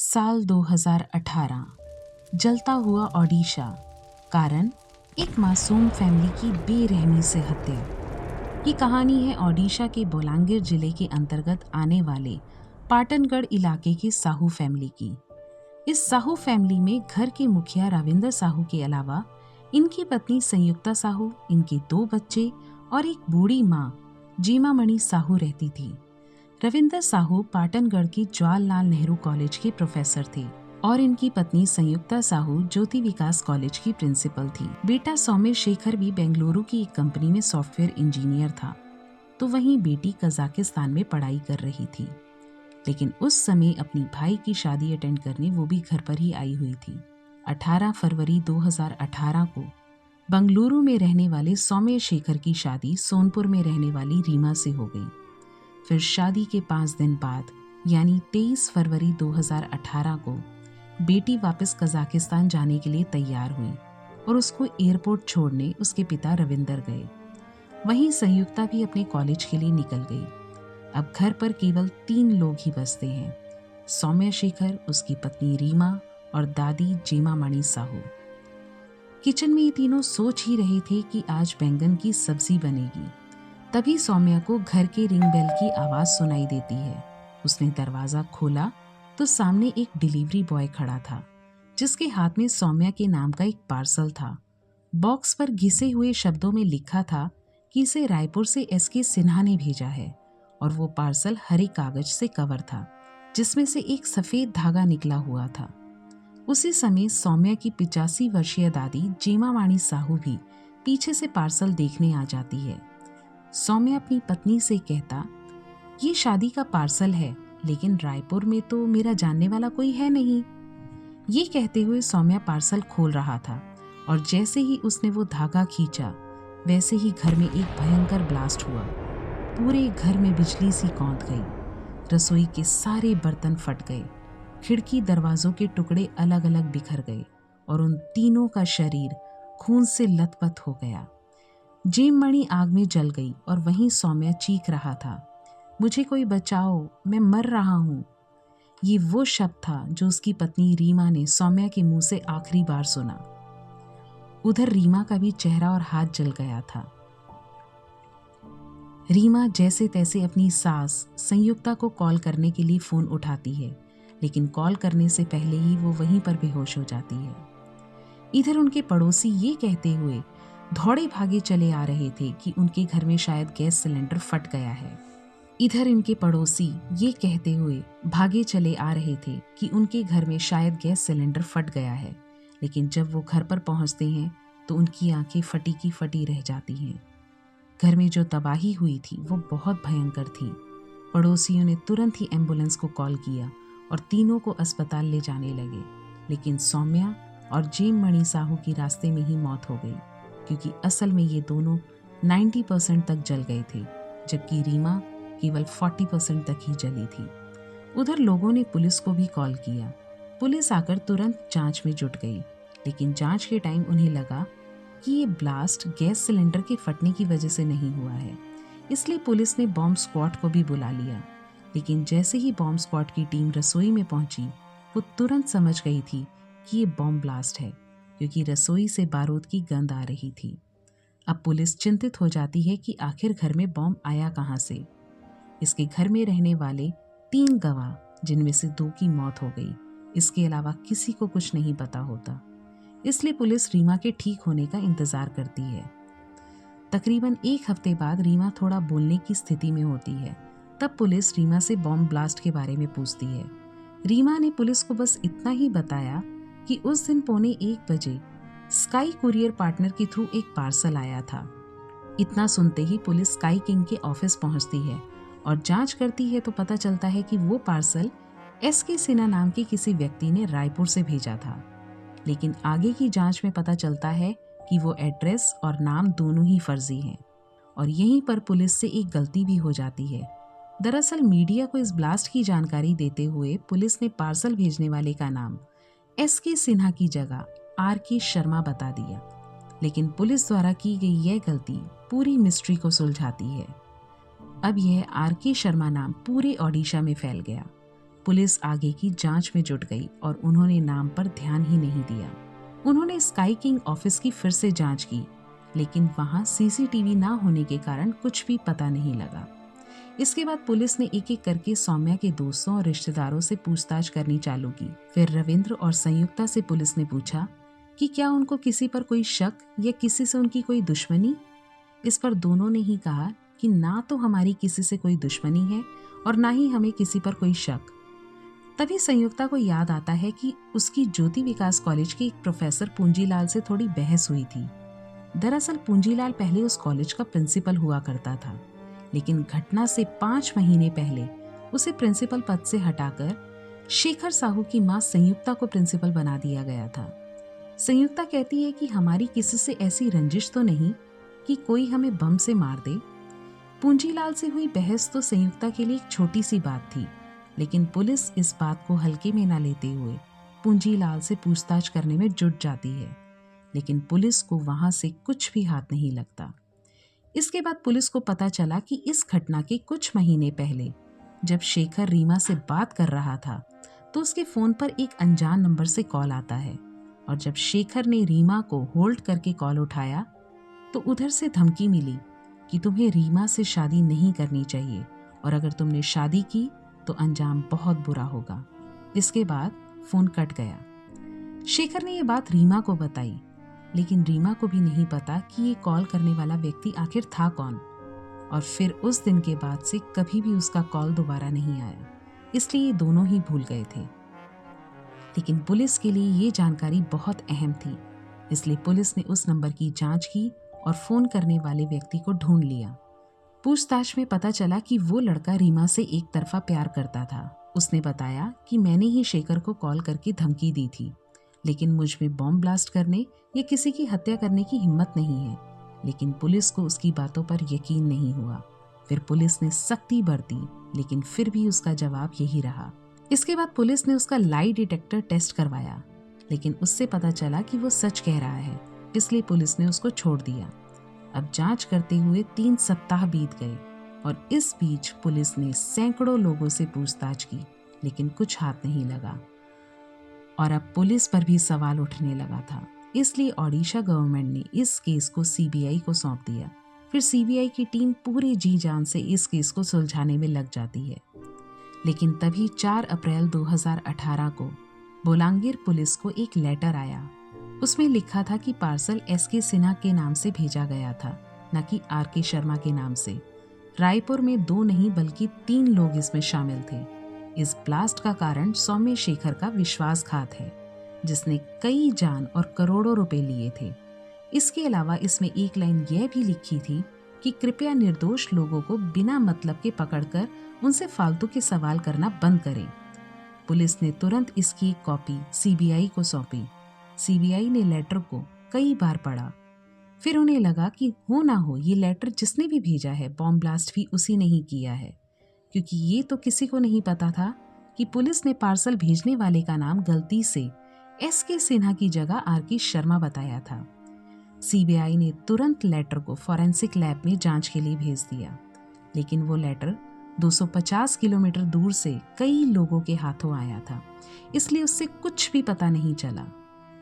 साल 2018। जलता हुआ ओडिशा। कारण एक मासूम फैमिली की बेरहमी से हत्या। ये कहानी है ओडिशा के बोलांगीर जिले के अंतर्गत आने वाले पाटनगढ़ इलाके की साहू फैमिली की। इस साहू फैमिली में घर के मुखिया रविंदर साहू के अलावा इनकी पत्नी संयुक्ता साहू, इनके 2 बच्चे और एक बूढ़ी माँ जीमा मणि साहू रहती थी। रविंदर साहू पाटनगढ़ की जवाहरलाल नेहरू कॉलेज के प्रोफेसर थे और इनकी पत्नी संयुक्ता साहू ज्योति विकास कॉलेज की प्रिंसिपल थी। बेटा सौम्य शेखर भी बेंगलुरु की एक कंपनी में सॉफ्टवेयर इंजीनियर था, तो वहीं बेटी कजाकिस्तान में पढ़ाई कर रही थी। लेकिन उस समय अपनी भाई की शादी अटेंड करने वो भी घर पर ही आई हुई थी। 18 फरवरी 2018 को बंगलुरु में रहने वाले सौम्य शेखर की शादी सोनपुर में रहने वाली रीमा से हो गई। फिर शादी के 5 दिन बाद यानी 23 फरवरी 2018 को बेटी वापस कजाकिस्तान जाने के लिए तैयार हुई और उसको एयरपोर्ट छोड़ने उसके पिता रविंदर गए। वहीं संयुक्ता भी अपने कॉलेज के लिए निकल गई। अब घर पर केवल 3 लोग ही बसते हैं, सौम्य शेखर, उसकी पत्नी रीमा और दादी जीमा मणि साहू। किचन में ये तीनों सोच ही रहे थे कि आज बैंगन की सब्जी बनेगी। तभी सौम्या को घर के रिंग बेल की आवाज सुनाई देती है। उसने दरवाजा खोला तो सामने एक डिलीवरी बॉय खड़ा था, जिसके हाथ में सौम्या के नाम का एक पार्सल था। बॉक्स पर घिसे हुए शब्दों में लिखा था कि इसे रायपुर से एसके सिन्हा ने भेजा है और वो पार्सल हरे कागज से कवर था, जिसमें से एक सफेद धागा निकला हुआ था। उसी समय सौम्या की 85 वर्षीय दादी जीमा मणि साहू भी पीछे से पार्सल देखने आ जाती है। सौम्या अपनी पत्नी से कहता, ये शादी का पार्सल है, लेकिन रायपुर में तो मेरा जानने वाला कोई है नहीं। ये कहते हुए सौम्या पार्सल खोल रहा था और जैसे ही उसने वो धागा खींचा, वैसे ही घर में एक भयंकर ब्लास्ट हुआ। पूरे घर में बिजली सी कौंध गई। रसोई के सारे बर्तन फट गए, खिड़की दरवाजों के टुकड़े अलग अलग बिखर गए और उन तीनों का शरीर खून से लथपथ हो गया। जीम मणि आग में जल गई और वहीं सौम्या चीख रहा था, मुझे कोई बचाओ, मैं मर रहा हूँ। ये वो शब्द था जो उसकी पत्नी रीमा ने सौम्या के मुंह से आखिरी बार सुना। उधर रीमा का भी चेहरा और हाथ जल गया था। रीमा जैसे तैसे अपनी सास संयुक्ता को कॉल करने के लिए फोन उठाती है, लेकिन कॉल करने से पहले ही वो वहीं पर बेहोश हो जाती है। इधर उनके पड़ोसी ये कहते हुए दौड़े भागे चले आ रहे थे कि उनके घर में शायद गैस सिलेंडर फट गया है। इधर इनके पड़ोसी ये कहते हुए भागे चले आ रहे थे कि उनके घर में शायद गैस सिलेंडर फट गया है, लेकिन जब वो घर पर पहुंचते हैं तो उनकी आंखें फटी की फटी रह जाती हैं। घर में जो तबाही हुई थी वो बहुत भयंकर थी। पड़ोसियों ने तुरंत ही एम्बुलेंस को कॉल किया और तीनों को अस्पताल ले जाने लगे, लेकिन सौम्या और जीम मणि साहू की रास्ते में ही मौत हो गई, क्योंकि असल में ये दोनों 90% तक जल गए थे, जबकि रीमा केवल 40% तक ही जली थी। उधर लोगों ने पुलिस को भी कॉल किया। पुलिस आकर तुरंत जांच में जुट गई, लेकिन जांच के टाइम उन्हें लगा कि ये ब्लास्ट गैस सिलेंडर के फटने की वजह से नहीं हुआ है, इसलिए पुलिस ने बॉम्ब स्क्वाड को भी बुला लिया। लेकिन जैसे ही बॉम्ब स्क्वाड की टीम रसोई में पहुंची, वो तुरंत समझ गई थी कि ये बॉम्ब ब्लास्ट है, क्योंकि रसोई से बारूद की गंध आ रही थी। अब पुलिस चिंतित हो जाती है कि आखिर घर में बॉम्ब आया कहां से। इसके घर में रहने वाले 3 गवाह, जिनमें से 2 की मौत हो गई, इसके अलावा किसी को कुछ नहीं पता होता। इसलिए पुलिस रीमा के ठीक होने का इंतजार करती है। तकरीबन 1 हफ्ते बाद रीमा थोड़ा बोलने की स्थिति में होती है। तब पुलिस रीमा से बॉम्ब ब्लास्ट के बारे में पूछती है। रीमा ने पुलिस को बस इतना ही बताया कि उस दिन 1:15 बजे स्काई कुरियर पार्टनर के थ्रू एक पार्सल आया था। इतना सुनते ही पुलिस स्काई किंग के ऑफिस पहुंचती है और जांच करती है तो पता चलता है कि वो पार्सल एसके सिन्हा नाम के किसी व्यक्ति ने रायपुर से भेजा था। लेकिन आगे की जांच में पता चलता है कि वो एड्रेस और नाम दोनों ही फर्जी हैं और यहीं पर पुलिस से एक गलती भी हो जाती है। दरअसल मीडिया को इस ब्लास्ट की जानकारी देते हुए पुलिस ने पार्सल भेजने वाले का नाम एसके सिन्हा की जगह आर.के. शर्मा बता दिया। लेकिन पुलिस द्वारा की गई यह गलती पूरी मिस्ट्री को सुलझाती है। अब यह आर.के. शर्मा नाम पूरे ओडिशा में फैल गया। पुलिस आगे की जांच में जुट गई और उन्होंने नाम पर ध्यान ही नहीं दिया। उन्होंने स्काई किंग ऑफिस की फिर से जांच की, लेकिन वहां सीसीटीवी ना होने के कारण कुछ भी पता नहीं लगा। इसके बाद पुलिस ने एक एक करके सौम्या के दोस्तों और रिश्तेदारों से पूछताछ करनी चालू की। फिर रविंद्र और संयुक्ता से पुलिस ने पूछा कि क्या उनको किसी पर कोई शक या किसी से उनकी कोई दुश्मनी। इस पर दोनों ने ही कहा कि ना तो हमारी किसी से कोई दुश्मनी है और ना ही हमें किसी पर कोई शक। तभी संयुक्ता को याद आता है कि उसकी ज्योति विकास कॉलेज के एक प्रोफेसर पूंजीलाल से थोड़ी बहस हुई थी। दरअसल पूंजीलाल पहले उस कॉलेज का प्रिंसिपल हुआ करता था, लेकिन घटना से 5 महीने पहले उसे प्रिंसिपल पद से हटाकर शेखर साहू की मां संयुक्ता को प्रिंसिपल बना दिया गया था। संयुक्ता कहती है कि हमारी किसी से ऐसी रंजिश तो नहीं कि कोई हमें बम से मार दे। पूंजीलाल से हुई बहस तो संयुक्ता के लिए एक छोटी सी बात थी, लेकिन पुलिस इस बात को हल्के में न लेते हुए पूंजीलाल से पूछताछ करने में जुट जाती है, लेकिन पुलिस को वहां से कुछ भी हाथ नहीं लगता। इसके बाद पुलिस को पता चला कि इस घटना के कुछ महीने पहले जब शेखर रीमा से बात कर रहा था तो उसके फोन पर एक अनजान नंबर से कॉल आता है, और जब शेखर ने रीमा को होल्ड करके कॉल उठाया तो उधर से धमकी मिली कि तुम्हें रीमा से शादी नहीं करनी चाहिए और अगर तुमने शादी की तो अंजाम बहुत बुरा होगा। इसके बाद फोन कट गया। शेखर ने यह बात रीमा को बताई, लेकिन रीमा को भी नहीं पता कि ये कॉल करने वाला व्यक्ति आखिर था कौन। और फिर उस दिन के बाद से कभी भी उसका कॉल दोबारा नहीं आया, इसलिए ये दोनों ही भूल गए थे। लेकिन पुलिस के लिए ये जानकारी बहुत अहम थी, इसलिए पुलिस ने उस नंबर की जांच की और फोन करने वाले व्यक्ति को ढूंढ लिया। पूछताछ में पता चला कि वो लड़का रीमा से एक तरफा प्यार करता था। उसने बताया कि मैंने ही शेखर को कॉल करके धमकी दी थी, लेकिन मुझ में बॉम्ब ब्लास्ट करने या किसी की हत्या करने की हिम्मत नहीं है। लेकिन पुलिस को उसकी बातों पर यकीन नहीं हुआ। फिर पुलिस ने सख्ती बरती, लेकिन फिर भी उसका जवाब यही रहा। इसके बाद पुलिस ने उसका लाई डिटेक्टर टेस्ट करवाया, लेकिन उससे पता चला कि वो सच कह रहा है, इसलिए पुलिस ने उसको छोड़ दिया। अब जांच करते हुए 3 सप्ताह बीत गए और इस बीच पुलिस ने सैकड़ों लोगों से पूछताछ की, लेकिन कुछ हाथ नहीं लगा। और अब पुलिस पर भी सवाल उठने लगा था, इसलिए ओडिशा गवर्नमेंट ने इस केस को सीबीआई को सौंप दिया। फिर सीबीआई की टीम पूरे जी जान से इस केस को सुलझाने में लग जाती है। लेकिन तभी 4 अप्रैल 2018 को बोलांगीर पुलिस को एक लेटर आया। उसमें लिखा था कि पार्सल एसके सिन्हा के नाम से भेजा गया था, न कि आरके शर्मा के नाम से। रायपुर में 2 नहीं बल्कि 3 लोग इसमें शामिल थे। इस ब्लास्ट का कारण सौम्य शेखर का विश्वासघात है, जिसने कई जान और करोड़ों रुपए लिए थे। इसके अलावा इसमें एक लाइन यह भी लिखी थी कि कृपया निर्दोष लोगों को बिना मतलब के पकड़कर उनसे फालतू के सवाल करना बंद करें। पुलिस ने तुरंत इसकी एक कॉपी सीबीआई को सौंपी। सीबीआई ने लेटर को कई बार पढ़ा। फिर उन्हें लगा कि हो ना हो ये लेटर जिसने भी भेजा है बॉम्ब ब्लास्ट भी उसी ने ही किया है, क्योंकि ये तो किसी को नहीं पता था कि पुलिस ने पार्सल भेजने वाले का नाम गलती से एसके सिन्हा की जगह आरके शर्मा बताया था। सीबीआई ने तुरंत लेटर को फॉरेंसिक लैब में जांच के लिए भेज दिया, लेकिन वो लेटर 250 किलोमीटर दूर से कई लोगों के हाथों आया था, इसलिए उससे कुछ भी पता नहीं चला।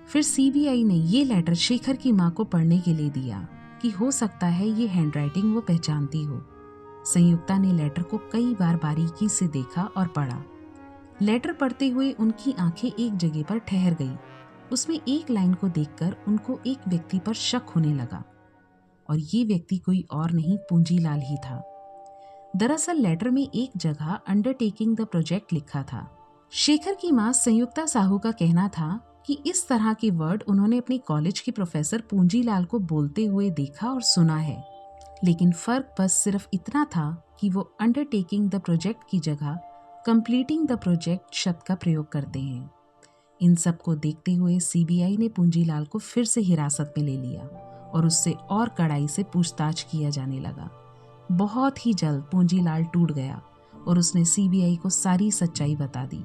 फिर सीबीआई ने ये लेटर शेखर की मां को पढ़ने के लिए दिया कि हो सकता है ये हैंडराइटिंग वो पहचानती हो। संयुक्ता ने लेटर को कई बार बारीकी से देखा और पढ़ा। लेटर पढ़ते हुए उनकी आंखें एक जगह पर ठहर गई। उसमें एक लाइन को देखकर उनको एक व्यक्ति पर शक होने लगा, और ये व्यक्ति कोई और नहीं पूंजीलाल ही था। दरअसल लेटर में एक जगह अंडरटेकिंग द प्रोजेक्ट लिखा था। शेखर की मां संयुक्ता साहू का कहना था कि इस तरह के वर्ड उन्होंने अपने कॉलेज के प्रोफेसर पूंजीलाल को बोलते हुए देखा और सुना है, लेकिन फर्क बस सिर्फ इतना था कि वो अंडरटेकिंग द प्रोजेक्ट की जगह कंप्लीटिंग द प्रोजेक्ट शब्द का प्रयोग करते हैं। इन सब को देखते हुए सीबीआई ने पूंजीलाल को फिर से हिरासत में ले लिया और उससे और कड़ाई से पूछताछ किया जाने लगा। बहुत ही जल्द पूंजीलाल टूट गया और उसने सीबीआई को सारी सच्चाई बता दी।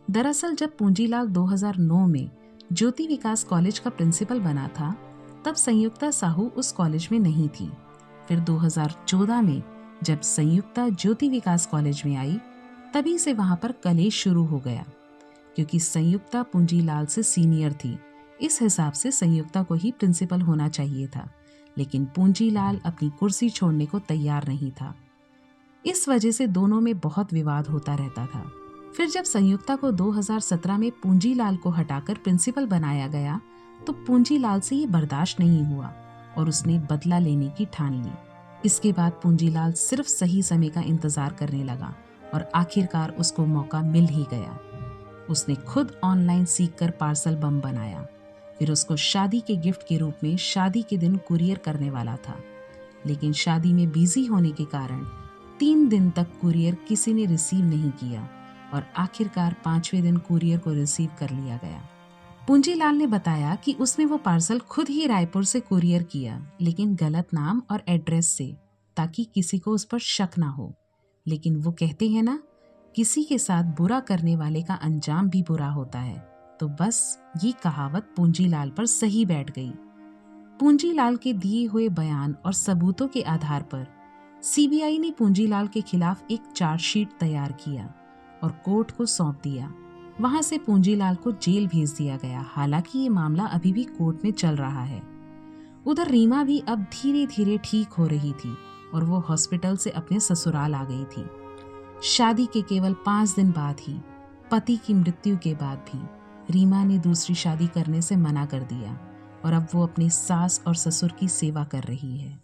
दरअसल जब पूंजीलाल 2009 में ज्योति विकास कॉलेज का प्रिंसिपल बना था, तब संयुक्ता साहू उस कॉलेज में नहीं थी। फिर 2014 में जब संयुक्ता ज्योति विकास कॉलेज में आई, तभी से वहां पर कलेश शुरू हो गया, क्योंकि संयुक्ता पूंजीलाल से सीनियर थी। इस हिसाब से संयुक्ता को ही प्रिंसिपल होना चाहिए था, लेकिन पूंजीलाल अपनी कुर्सी छोड़ने को तैयार नहीं था। इस वजह से दोनों में बहुत विवाद होता रहता था। फिर जब संयुक्ता को 2017 में पूंजीलाल को हटाकर प्रिंसिपल बनाया गया, तो पूंजीलाल से ये बर्दाश्त नहीं हुआ और उसने बदला लेने की ठान ली। इसके बाद पूंजीलाल सिर्फ सही समय का इंतजार करने लगा और आखिरकार उसको मौका मिल ही गया। उसने खुद ऑनलाइन सीखकर पार्सल बम बनाया। फिर उसको शादी के गिफ्ट के रूप में शादी के दिन कुरियर करने वाला था, लेकिन शादी में बिजी होने के कारण 3 दिन तक कुरियर किसी ने रिसीव नहीं किया और आखिरकार 5वें दिन कुरियर को रिसीव कर लिया गया। पूंजीलाल ने बताया कि उसने वो पार्सल खुद ही रायपुर से कुरियर किया, लेकिन गलत नाम और एड्रेस से, ताकि किसी को उस पर शक ना हो। लेकिन वो कहते हैं ना, किसी के साथ बुरा करने वाले का अंजाम भी बुरा होता है। तो बस ये कहावत पूंजीलाल पर सही बैठ गई। पूंजीलाल के दिए हुए बयान और सबूतों के आधार पर सीबीआई ने पूंजीलाल के खिलाफ एक चार्जशीट तैयार किया और कोर्ट को सौंप दिया। वहां से पूंजीलाल को जेल भेज दिया गया। हालांकि ये मामला अभी भी कोर्ट में चल रहा है। उधर रीमा भी अब धीरे धीरे ठीक हो रही थी और वो हॉस्पिटल से अपने ससुराल आ गई थी। शादी के केवल 5 दिन बाद ही, पति की मृत्यु के बाद भी, रीमा ने दूसरी शादी करने से मना कर दिया और अब वो अपनी सास और ससुर की सेवा कर रही है।